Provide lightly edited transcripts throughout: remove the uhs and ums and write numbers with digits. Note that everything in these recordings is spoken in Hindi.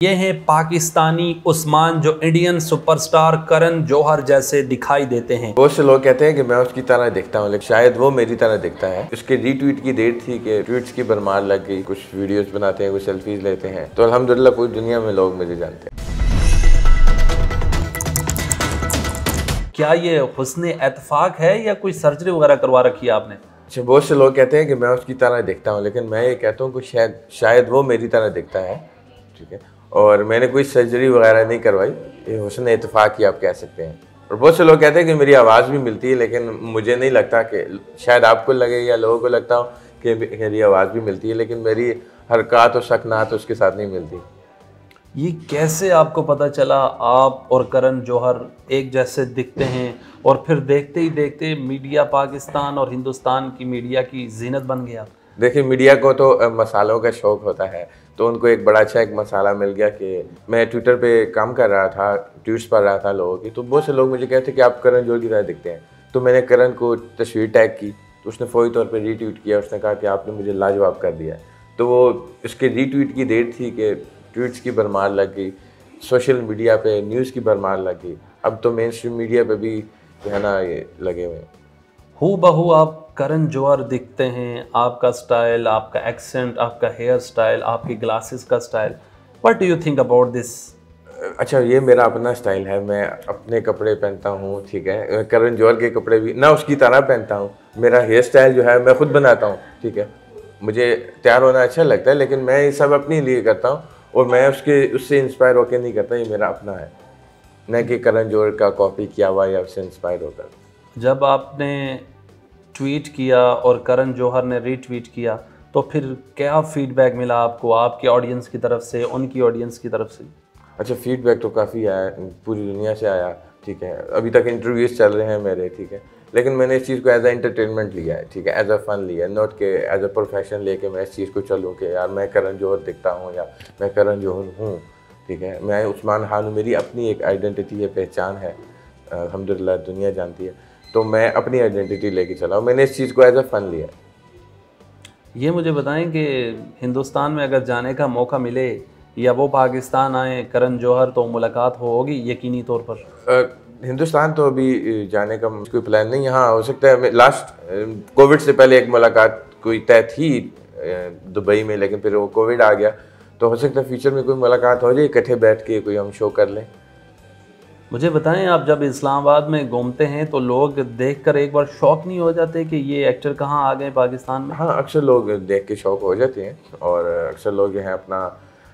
ये हैं पाकिस्तानी उस्मान जो इंडियन सुपरस्टार करण जौहर जैसे दिखाई देते हैं। बहुत से लोग कहते हैं कि मैं उसकी तरह दिखता हूँ, लेकिन शायद वो मेरी तरह दिखता है। उसके रीट्वीट की डेट थी कि ट्वीट्स की भरमार लग गई। कुछ वीडियोस बनाते हैं, कुछ सेल्फीज लेते हैं, तो अल्हम्दुलिल्लाह पूरी दुनिया में लोग मुझे जानते हैं। क्या ये हुस्न इत्तेफाक है या कोई सर्जरी वगैरह करवा रखी है आपने? अच्छा, बहुत से लोग कहते हैं कि मैं उसकी तरह दिखता हूँ, लेकिन मैं ये कहता हूँ कि शायद वो मेरी तरह दिखता है। ठीक है, और मैंने कोई सर्जरी वगैरह नहीं करवाई। ये हुस्न इत्तेफाक ही आप कह सकते हैं। और बहुत से लोग कहते हैं कि मेरी आवाज़ भी मिलती है, लेकिन मुझे नहीं लगता कि, शायद आपको लगे या लोगों को लगता हो कि मेरी आवाज़ भी मिलती है, लेकिन मेरी हरकत और सकनात उसके साथ नहीं मिलती। ये कैसे आपको पता चला आप और करण जौहर एक जैसे दिखते हैं और फिर देखते ही देखते मीडिया पाकिस्तान और हिंदुस्तान की मीडिया की जीनत बन गया? देखिए, मीडिया को तो मसालों का शौक होता है, तो उनको एक बड़ा अच्छा एक मसाला मिल गया कि मैं ट्विटर पे काम कर रहा था, ट्वीट्स पढ़ रहा था लोगों की, तो बहुत से लोग मुझे कहते कि आप करण जौहर की तरह दिखते हैं। तो मैंने करण को तस्वीर टैग की, तो उसने फौरी तौर पे रीट्वीट किया। उसने कहा कि आपने मुझे लाजवाब कर दिया। तो वो उसके रीट्वीट की डेट थी कि ट्वीट्स की भरमार लग गई, सोशल मीडिया पे न्यूज़ की भरमार लग गई। अब तो मेन स्ट्रीम मीडिया पे भी जो है ना ये लगे हुए हैं। हू बहू आप करण जौहर दिखते हैं, आपका स्टाइल, आपका एक्सेंट, आपका हेयर स्टाइल, आपकी ग्लासेस का style. What do you think about this? अच्छा, ये मेरा अपना स्टाइल है। मैं अपने कपड़े पहनता हूँ, ठीक है। करण जौहर के कपड़े भी ना उसकी तरह पहनता हूँ। मेरा हेयर स्टाइल जो है मैं खुद बनाता हूँ, ठीक है। मुझे तैयार होना अच्छा लगता है, लेकिन मैं ये सब अपने लिए करता हूँ और मैं उससे इंस्पायर होकर नहीं करता। ये मेरा अपना है, न कि करण जौहर का कॉपी किया हुआ या उससे इंस्पायर होकर। जब आपने ट्वीट किया और करण जौहर ने रीट्वीट किया, तो फिर क्या फीडबैक मिला आपको, आपकी ऑडियंस की तरफ से, उनकी ऑडियंस की तरफ से? अच्छा, फीडबैक तो काफ़ी आया, पूरी दुनिया से आया, ठीक है। अभी तक इंटरव्यूज़ चल रहे हैं मेरे, ठीक है। लेकिन मैंने इस चीज़ को एज अ एंटरटेनमेंट लिया है, ठीक है, एज अ फन लिया है, नॉट के एज अ प्रोफेशन लेके मैं इस चीज़ को चलूँ कि यार मैं करण जौहर दिखता हूँ या मैं करण जौहर हूँ, ठीक है। मैं उस्मान खान हूँ, मेरी अपनी एक आइडेंटिटी है, पहचान है, अल्हम्दुलिल्लाह दुनिया जानती है। तो मैं अपनी आइडेंटिटी लेके चला हूँ, मैंने इस चीज़ को एज अ फन लिया। ये मुझे बताएं कि हिंदुस्तान में अगर जाने का मौका मिले या वो पाकिस्तान आए करण जौहर, तो मुलाकात होगी यकीनी तौर पर? हिंदुस्तान तो अभी जाने का कोई प्लान नहीं। यहाँ हो सकता है लास्ट कोविड से पहले एक मुलाकात कोई तय थी दुबई में, लेकिन फिर वो कोविड आ गया। तो हो सकता है फ्यूचर में कोई मुलाकात हो जाए, इकट्ठे बैठ के कोई हम शो कर लें। मुझे बताएं, आप जब इस्लामाबाद में घूमते हैं तो लोग देखकर एक बार शौक नहीं हो जाते कि ये एक्टर कहाँ आ गए पाकिस्तान में? हाँ, अक्सर लोग देख के शौक हो जाते हैं, और अक्सर लोग जो है अपना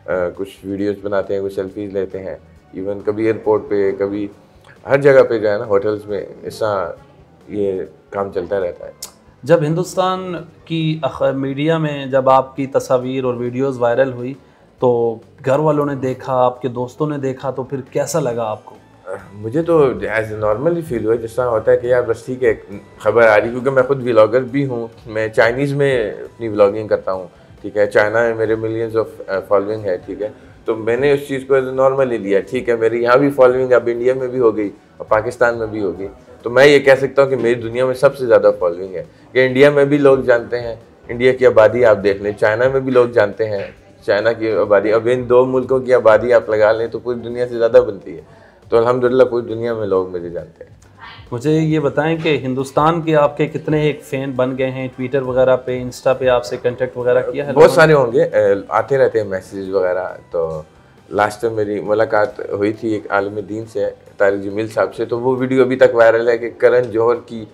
कुछ वीडियोस बनाते हैं, कुछ सेल्फीज लेते हैं। इवन कभी एयरपोर्ट पे, कभी हर जगह पे जो है ना, होटल्स में, ऐसा ये काम चलता रहता है। जब हिंदुस्तान की मीडिया में जब आपकी तस्वीर और वीडियोस वायरल हुई, तो घर वालों ने देखा, आपके दोस्तों ने देखा, तो फिर कैसा लगा आपको? मुझे तो एज नॉर्मल ही फील हुआ, जैसा होता है कि यार बस ठीक है, खबर आ रही, क्योंकि मैं खुद व्लॉगर भी हूँ। मैं चाइनीज़ में अपनी व्लॉगिंग करता हूँ, ठीक है। चाइना में मेरे मिलियंस ऑफ फॉलोइंग है, ठीक है। तो मैंने उस चीज़ को एज नॉर्मल ही लिया, ठीक है। मेरी यहाँ भी फॉलोइंग अब इंडिया में भी हो गई और पाकिस्तान में भी होगी। तो मैं ये कह सकता हूँ कि मेरी दुनिया में सबसे ज़्यादा फॉलोइंग है, कि इंडिया में भी लोग जानते हैं। इंडिया की आबादी आप देख लें, चाइना में भी लोग जानते हैं चाइना की आबादी। अब इन दो मुल्कों की आबादी आप लगा लें तो पूरी दुनिया से ज़्यादा बनती है। तो अल्हम्दुलिल्लाह पूरी दुनिया में लोग मुझे जानते हैं। मुझे ये बताएं कि हिंदुस्तान के आपके कितने एक फ़ैन बन गए हैं? ट्विटर वगैरह पे, इंस्टा पे आपसे कांटेक्ट वगैरह किया है? बहुत सारे होंगे, आते रहते हैं मैसेजेस वगैरह। तो लास्ट टाइम मेरी मुलाकात हुई थी एक आलिम दीन से, तारिक जमील साहब से। तो वो वीडियो अभी तक वायरल है कि करण जौहर की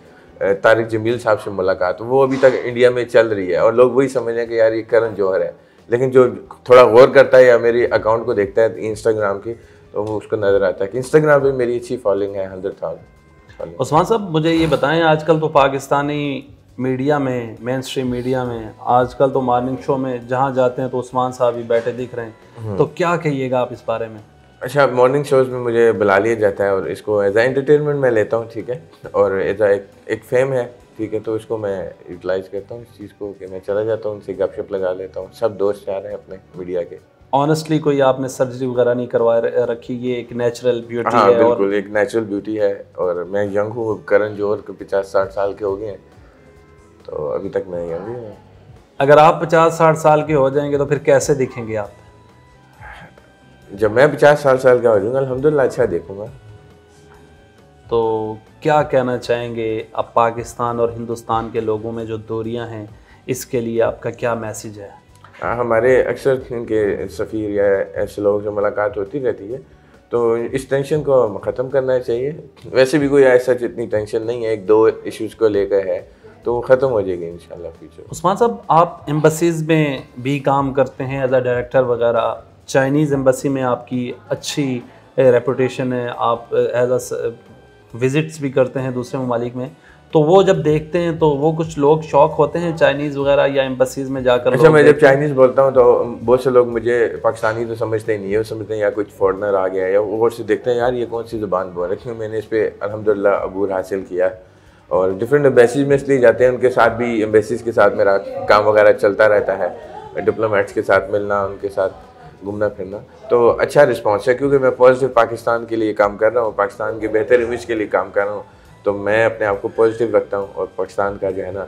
तारिक जमील साहब से मुलाकात, वो अभी तक इंडिया में चल रही है, और लोग वही समझ रहे हैं कि यार ये करण जौहर है। लेकिन जो थोड़ा गौर करता है या मेरे अकाउंट को देखता है इंस्टाग्राम की, तो वो उसको नज़र आता है कि इंस्टाग्राम पे मेरी अच्छी फॉलोइंग है, 100,000। उस्मान साहब, मुझे ये बताएं, आजकल तो पाकिस्तानी मीडिया में, मेन स्ट्रीम मीडिया में, आजकल तो मॉर्निंग शो में जहाँ जाते हैं तो उस्मान साहब ही बैठे दिख रहे हैं, तो क्या कहिएगा आप इस बारे में? अच्छा, मॉर्निंग शोज़ में मुझे बुला लिया जाता है और इसको एज आ एंटरटेनमेंट मैं लेता हूँ, ठीक है। और एज आ एक फेम है, ठीक है। तो इसको मैं यूटिलाइज़ करता हूँ इस चीज़ को, कि मैं चला जाता हूँ, उनसे गपशप लगा लेता हूँ। सब दोस्त यार हैं अपने मीडिया के। ऑनेस्टली कोई आपने सर्जरी वगैरह नहीं करवा रखी? ये एक नेचुरल ब्यूटी हाँ, है। बिल्कुल और एक नेचुरल ब्यूटी है, और मैं यंग हूँ। करण जौहर के 50-60 साल के हो गए हैं, तो अभी तक मैं यंग ही हूँ। अगर आप 50-60 साल के हो जाएंगे तो फिर कैसे दिखेंगे आप? जब मैं 50 साल का हो जाऊँगा अल्हम्दुलिल्लाह अच्छा देखूँगा। तो क्या कहना चाहेंगे अब पाकिस्तान और हिंदुस्तान के लोगों में जो दूरियां हैं, इसके लिए आपका क्या मैसेज है? हमारे अक्सर इनके सफ़ीर या ऐसे लोगों से मुलाकात होती रहती है, तो इस टेंशन को ख़त्म करना चाहिए। वैसे भी कोई ऐसा इतनी टेंशन नहीं है, एक दो इश्यूज़ को लेकर है, तो ख़त्म हो जाएगी इंशाल्लाह फ्यूचर। उस्मान साहब, आप एम्बसीज़ में भी काम करते हैं एज अ डायरेक्टर वगैरह। चाइनीज़ एम्बसी में आपकी अच्छी रेपुटेशन है, आप एज अ विज़िट्स भी करते हैं दूसरे ममालिक में। तो वो जब देखते हैं तो वो कुछ लोग शौक होते हैं चाइनीज़ वगैरह या एम्बसीज़ में जाकर। अच्छा, मैं जब चाइनीज़ बोलता हूँ तो बहुत से लोग मुझे पाकिस्तानी तो समझते ही नहीं है, वो समझते हैं या कुछ फॉरेनर आ गया है, या वो से देखते हैं यार ये कौन सी ज़ुबान बोल रही है। मैंने इस पर अल्हम्दुलिल्लाह अबूर हासिल किया, और डिफरेंट एम्बेसीज में इसलिए जाते हैं, उनके साथ भी एम्बेसीज के साथ मेरा काम वगैरह चलता रहता है, डिप्लोमेट्स के साथ मिलना, उनके साथ घूमना फिरना, तो अच्छा रिस्पॉन्स है। क्योंकि मैं पॉजिटिव पाकिस्तान के लिए काम कर रहा हूँ, पाकिस्तान के बेहतर इमेज के लिए काम कर रहा हूँ, तो मैं अपने आप को पॉजिटिव रखता हूँ और पाकिस्तान का जो है ना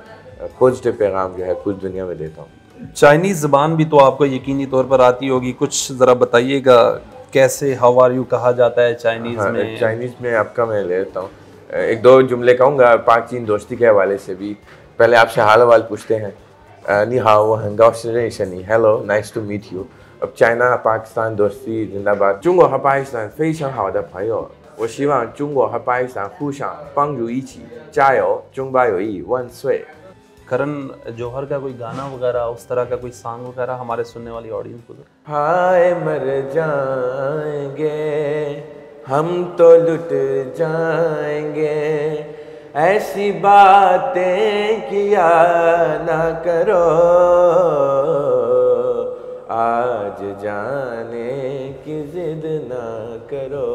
पॉजिटिव पैगाम जो है पूरी दुनिया में देता हूँ। चाइनीज़ ज़बान भी तो आपको यकीनी तौर पर आती होगी, कुछ ज़रा बताइएगा कैसे हाउ आर यू कहा जाता है चाइनीज़ में? चाइनीज़ में आपका मैं ले लेता हूँ, एक दो जुमले कहूँगा पाक चीन दोस्ती के हवाले से भी। पहले आपसे हाल हवाल पूछते हैं, नी हाओ हंगाओ शनी, hello nice to meet you. अब चाइना पाकिस्तान दोस्ती जिंदाबाद। 中国和巴基斯坦非常好的朋友，我希望中国和巴基斯坦互相帮助一起，加油！中巴友谊万岁！ करण जौहर का कोई गाना वगैरह उस तरह का कोई सॉन्ग वगैरह हमारे सुनने वाली ऑडियंस को? हाय मर जाएंगे हम तो लुट जाएंगे, ऐसी बातें किया ना करो, आज जाने की जिद ना करो।